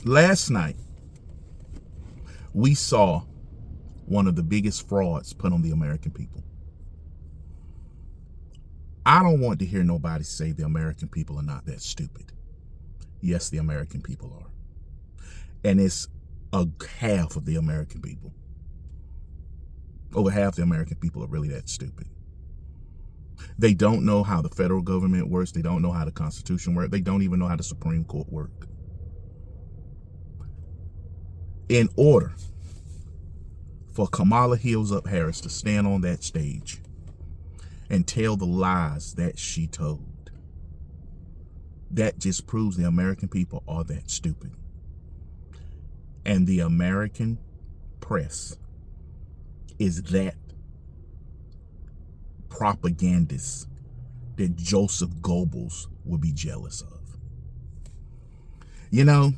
Last night, we saw one of the biggest frauds put on the American people. I don't want to hear nobody say the American people are not that stupid. Yes, the American people are. And it's a half of the American people. Over half the American people are really that stupid. They don't know how the federal government works. They don't know how the Constitution works. They don't even know how the Supreme Court works. In order for Kamala Harris to stand on that stage and tell the lies that she told, that just proves the American people are that stupid. And the American press is that propagandist that Joseph Goebbels would be jealous of. You know,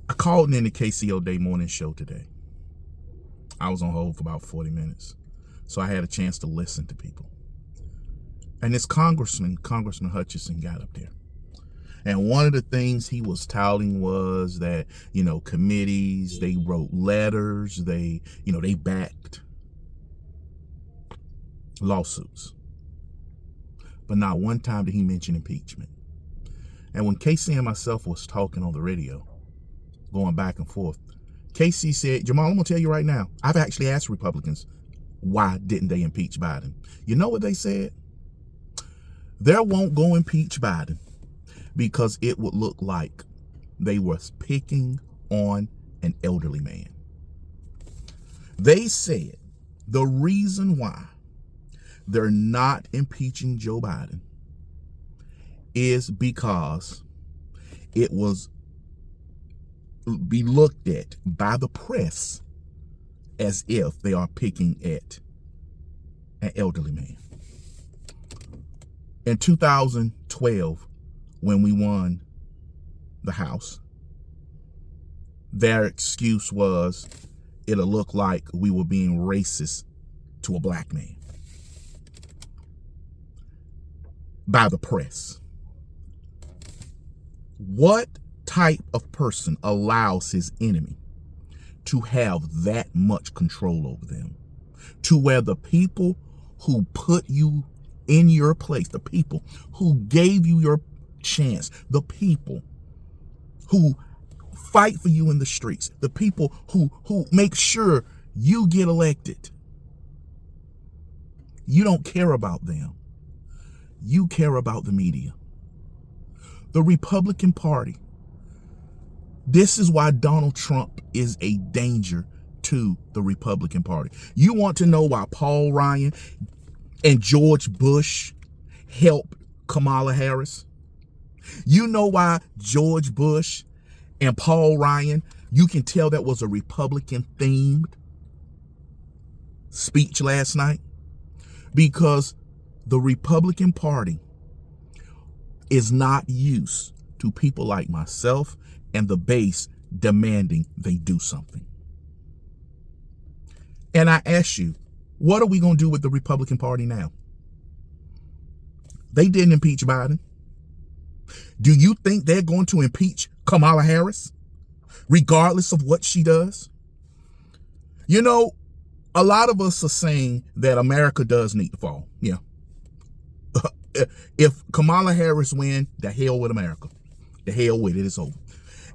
I called in the KCO Day morning show today. I was on hold for about 40 minutes, so I had a chance to listen to people. And this Congressman Hutchinson, got up there. And one of the things he was touting was that, committees, they wrote letters, they backed lawsuits. But not one time did he mention impeachment. And when Casey and myself was talking on the radio, going back and forth, Casey said, Jamal, I'm going to tell you right now, I've actually asked Republicans, why didn't they impeach Biden? You know what they said? They won't go impeach Biden because it would look like they were picking on an elderly man. They said the reason why they're not impeaching Joe Biden is because it was be looked at by the press as if they are picking at an elderly man. In 2012, when we won the House, their excuse was it'll look like we were being racist to a black man by the press. What type of person allows his enemy to have that much control over them, to where the people who put you in your place, the people who gave you your chance, the people who fight for you in the streets, the people who make sure you get elected, you don't care about them. You care about the media. The Republican Party. This is why Donald Trump is a danger to the Republican Party. You want to know why Paul Ryan and George Bush helped Kamala Harris? You know why George Bush and Paul Ryan, you can tell that was a Republican-themed speech last night? Because the Republican Party is not used to people like myself and the base demanding they do something. And I ask you, what are we going to do with the Republican Party now? They didn't impeach Biden. Do you think they're going to impeach Kamala Harris, regardless of what she does? You know, a lot of us are saying that America does need to fall. Yeah. If Kamala Harris win, the hell with America. The hell with it. It's over.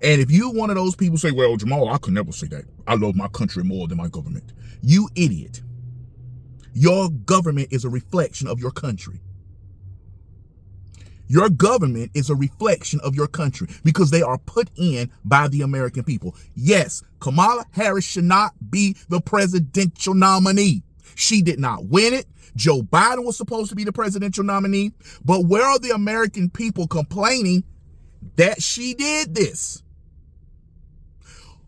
And if you one of those people say, well, Jamal, I could never say that. I love my country more than my government. You idiot. Your government is a reflection of your country. Your government is a reflection of your country because they are put in by the American people. Yes, Kamala Harris should not be the presidential nominee. She did not win it. Joe Biden was supposed to be the presidential nominee. But where are the American people complaining that she did this?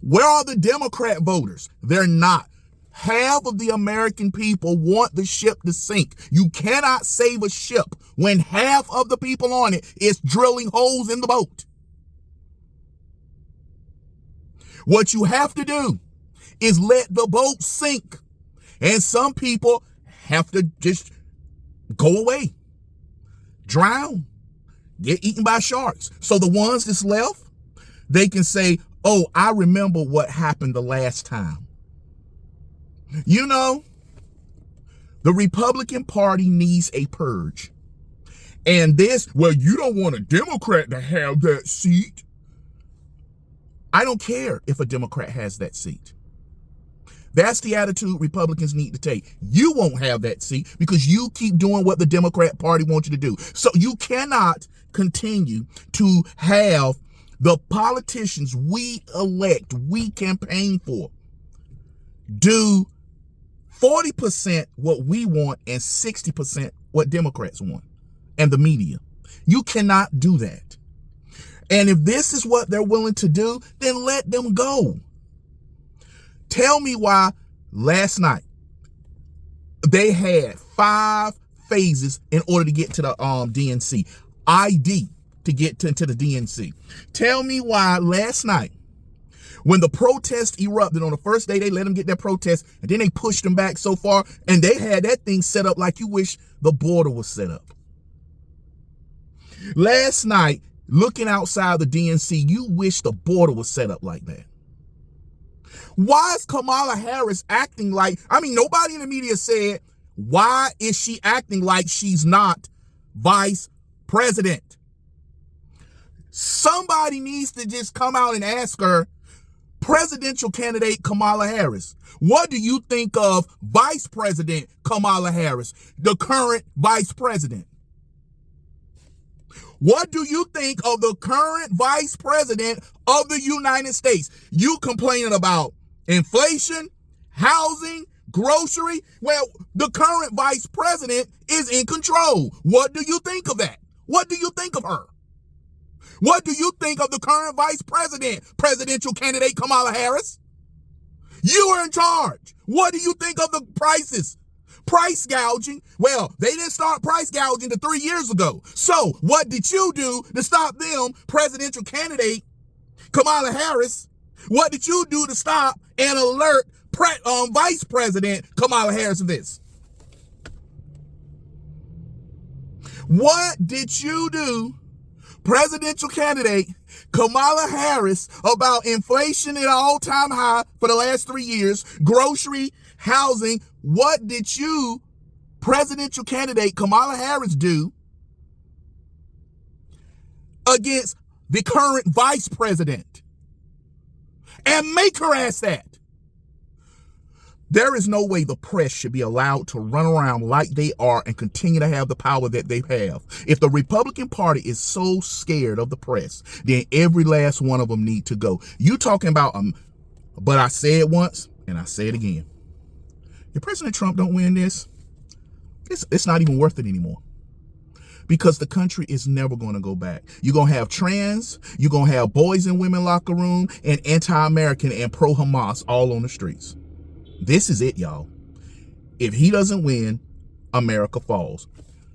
Where are the Democrat voters? They're not. Half of the American people want the ship to sink. You cannot save a ship when half of the people on it is drilling holes in the boat. What you have to do is let the boat sink. And some people have to just go away, drown, get eaten by sharks. So the ones that's left, they can say, oh, I remember what happened the last time. You know, the Republican Party needs a purge. And this, well, you don't want a Democrat to have that seat. I don't care if a Democrat has that seat. That's the attitude Republicans need to take. You won't have that seat because you keep doing what the Democrat Party wants you to do. So you cannot continue to have the politicians we elect, we campaign for, do 40% what we want and 60% what Democrats want, and the media. You cannot do that. And if this is what they're willing to do, then let them go. Tell me why last night they had 5 phases in order to get to the DNC. ID to get to the DNC. Tell me why last night, when the protest erupted on the first day, they let them get their protest, and then they pushed them back so far, and they had that thing set up like you wish the border was set up. Last night, looking outside the DNC, you wish the border was set up like that. Why is Kamala Harris acting like, nobody in the media said, why is she acting like she's not vice president? Somebody needs to just come out and ask her, presidential candidate Kamala Harris, what do you think of Vice President Kamala Harris, the current vice president? What do you think of the current vice president of the United States? You complaining about inflation, housing, grocery? Well, the current vice president is in control. What do you think of that? What do you think of her? What do you think of the current vice president, presidential candidate Kamala Harris? You are in charge. What do you think of the prices? Price gouging? Well, they didn't start price gouging to 3 years ago. So what did you do to stop them, presidential candidate Kamala Harris? What did you do to stop and alert Vice President Kamala Harris of this? What did you do, presidential candidate Kamala Harris, about inflation at an all-time high for the last 3 years, grocery, housing? What did you, presidential candidate Kamala Harris, do against the current vice president? And make her ask that. There is no way the press should be allowed to run around like they are and continue to have the power that they have. If the Republican Party is so scared of the press, then every last one of them need to go. You talking about, but I say it once and I say it again. If President Trump don't win this, it's not even worth it anymore. Because the country is never going to go back. You're going to have trans, you're going to have boys and women locker room, and anti-American and pro-Hamas all on the streets. This is it, y'all. If he doesn't win, America falls.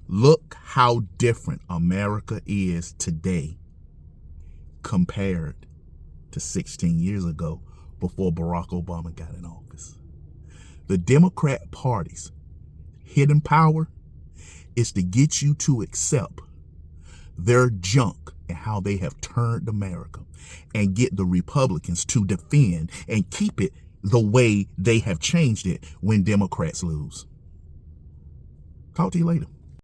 Look how different America is today compared to 16 years ago before Barack Obama got in office. The Democrat Party's hidden power is to get you to accept their junk and how they have turned America, and get the Republicans to defend and keep it the way they have changed it when Democrats lose. Talk to you later.